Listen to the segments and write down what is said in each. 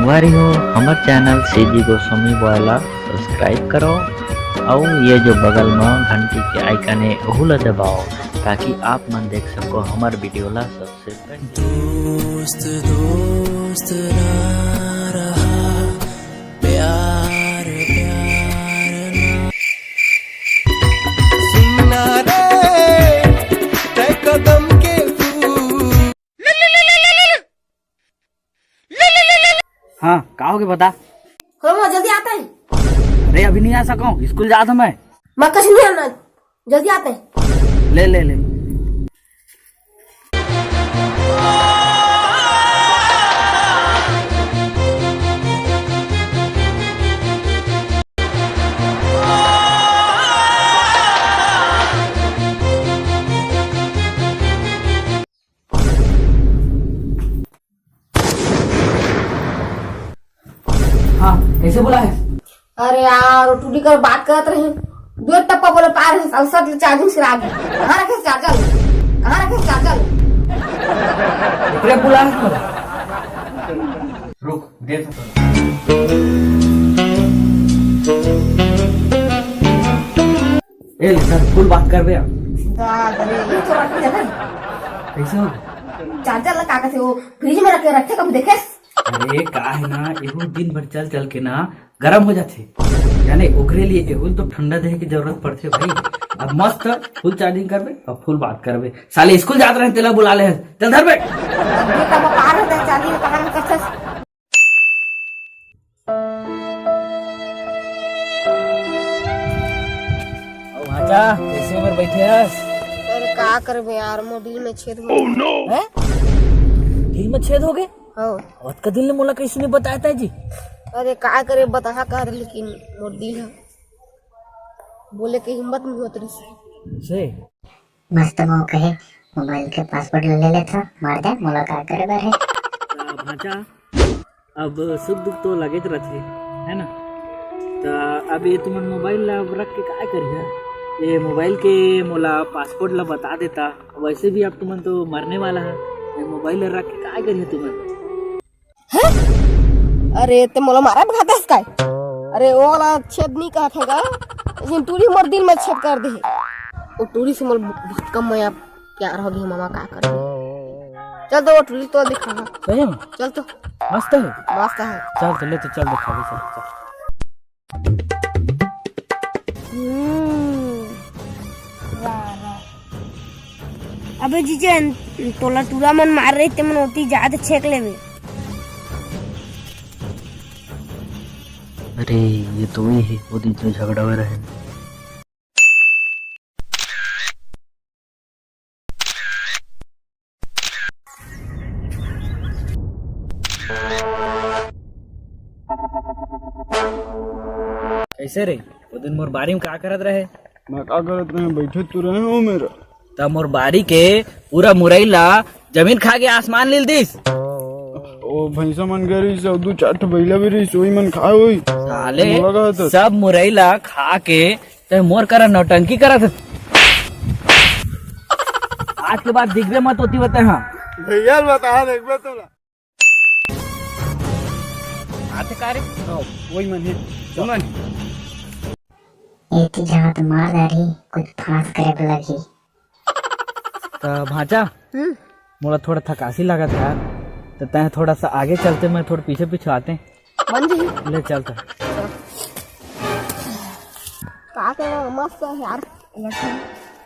संगवारी हो हमार चैनल सीजी गोस्वामी वाला सब्सक्राइब करो और ये जो बगल में घंटी के आइकन है ओहू ला दबाओ ताकि आप मन देख सको हमार वीडियो ला सबसे पहले। दोस्त दोस्त ना रहा प्यार प्यार ना सुनना रे तय कदम के फूल। हाँ का होगे बता। जल्दी आता है। अरे अभी नहीं आ सका हूँ, स्कूल जा था मैं कैसे नहीं आना, जल्दी आते हैं। ले ले ले हाँ कैसे बोला है। अरे यार टूटी कर बात करते रहे, दो टप्पा बोले पार है अवसर चार्जिंग से आगे। कहाँ रखे चार्जर, कहाँ रखे चार्जर। इतने बोला है तुम्हारा। रुक दे ए सर फुल बात कर बे। ये तो रख के कैसे हो चार्जर लगा के वो फ्रिज में रखे रखे कभी देखे। अरे का है ना एहू दिन भर चल चल के ना गर्म हो जाते यानी ओकरे लिए एहू तो ठंडा देहे की जरूरत पड़ते भाई। अब मस्त फुल चार्जिंग करबे और फुल बात करबे। साले स्कूल जात रहे तेला बुला ले चल धर बे। बेटा वो पार है चार्जिंग कहाँ में करते। ओ भाचा कैसे उम्र बैठे हस। अरे का करबे यार मोबिल में छेद हो गया। हैं दिल में छेद हो गए। हां और का दिल ने मोला कैसे नहीं बताया था जी। अरे का करे बता कह रहे लेकिन मोर दिल है बोले के हिम्मत नहीं होत रही से मस्त मो कहे मोबाइल के पासवर्ड ले लेता मार दे मुलाकात करे बार है। भाचा अब सुख दुख तो लगे रहते है ना। तो अब ये तुम मोबाइल ला रख के क्या करिए। ये मोबाइल के मोला पासवर्ड ला बता देता वैसे भी अब तुम तो मरने वाला है। ये मोबाइल ला रख के क्या करिए तुम। अरे ते मोला मारा भगातास काय। अरे वो वाला छेद नहीं कहा था लेकिन टूरी मोर दिल में छेद कर दे। वो टूरी से मोल बहुत कम मैं प्यार हो गई मामा का कर। चल तो वो टूरी तो दिखा सही में चल तो मस्त है मस्त है। चल तो ले तो चल दिखा दे चल। अबे जीजन तोला टूरा मन मार रही ते मन होती ज्यादा छेक लेवे। अरे ये तो वही है वो दिन जो झगड़ा हुआ रहे। कैसे रे वो दिन मोर बारी में क्या करत रहे। मैं क्या करत रहे बैठे तो रहे हो मेरा। तब मोर बारी के पूरा मुरैला जमीन खा के आसमान लील दिस। ओ भैंसा मन गरी से दू चार बैला भी रही सोई मन खाए होई साले सब मुरैला खा के ते मोर करा नौटंकी करत। आज के बाद दिखबे मत होती बता। हाँ भैया बता देखबे तोला आते कारे वही मन है सुमन। एक जहाँ तो मार दारी कुछ फांस करे लगी। तो भाचा मोला थोड़ा थकासी लगा था तो तय थोड़ा सा आगे चलते मैं थोड़ा पीछे पीछे आते मन जी ले चलता। का के मस्त है यार।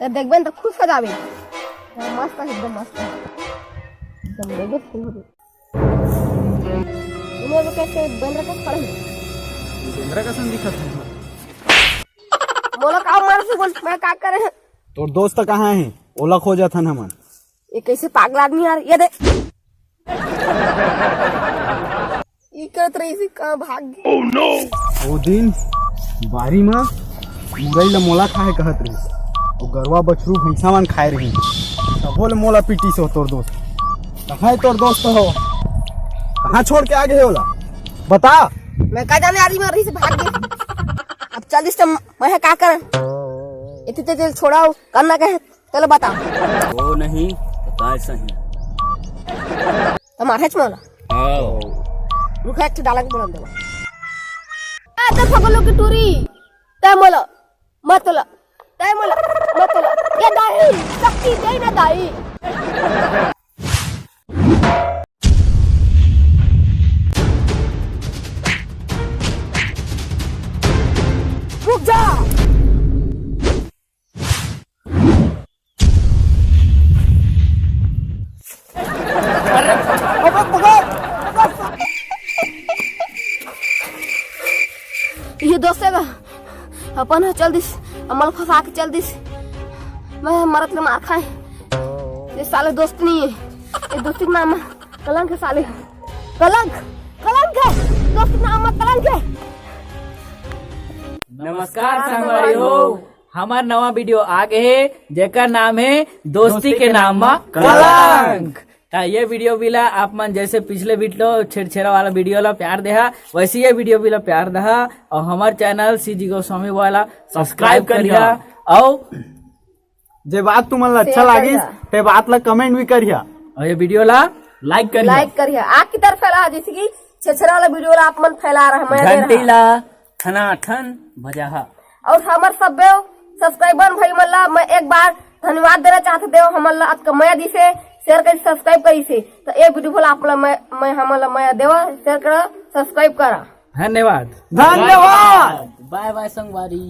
ये देखबे तो खुश हो जाबे। मस्त है एकदम मस्त है एकदम देखबे खुश हो। उन्हें कैसे बन रखे खड़े केंद्र का सन दिखत है। बोला का मार से बोल मैं का करे। तोर दोस्त कहाँ है ओला खो जाता ना मन। ये कैसे पागल आदमी यार ये दे ये करत रही थी कहाँ भाग गई। ओह नो वो दिन बारी में मुरई ला मोला खाए कहत रही और गरवा बछरू भैंसा मन खाए रही तब बोले मोला पीटी से हो तोर दोस्त। कहाँ तोर दोस्त हो कहाँ छोड़ के आगे होला बता। मैं का जाने आदमी रही से भाग गई। अब चल इस मैं का कर इतने तेल छोड़ाओ करना कहे चलो बता। वो नहीं तो सही तुम्हारे मोला रुखा एक डाला के बोल दे आ तो फगलो की टूरी तय मला मतला तय मला मतला ये दाई शक्ति दे ना दाई रुक जा ये दोस्त है अपन चल दिस अमल फंसा के चल दिस मैं मरत ले मार खाए ये साले दोस्त नहीं है ये दोस्ती का नाम कलंक है साले कलंक कलंक है दोस्त का नाम कलंक है। नमस्कार संगवारी हो हमार नवा वीडियो आ गए है जेकर नाम है दोस्ती के नाम मा कलंक। ये वीडियो भी ला आप मन जैसे पिछले वीडियो छेड़छेड़ा वाला वीडियो ला प्यार देहा वैसे ये वीडियो भी ला प्यार दहा और हमार चैनल सीजी गोस्वामी वाला सब्सक्राइब करिया और जे बात तुम्हाला अच्छा लागिस ते बात ला कमेंट भी करिया और ये वीडियो ला लाइक करिया लाइक करिए आग की तरफ फैला जैसे कि छेछरा वाला वीडियो ला आप मन फैला रहा मैं दे घंटी रहा ला ठना ठन बजाहा और हमार सब सब्सक्राइबर भाई मन ला मैं एक बार धन्यवाद देना चाहते देव हमन ला कमाया दिसे शेयर कर सब्सक्राइब करी से तो ये वीडियो बोला आप ला मैं हमन ला मैं देवा शेयर करा सब्सक्राइब करा धन्यवाद धन्यवाद बाय बाय संगवारी।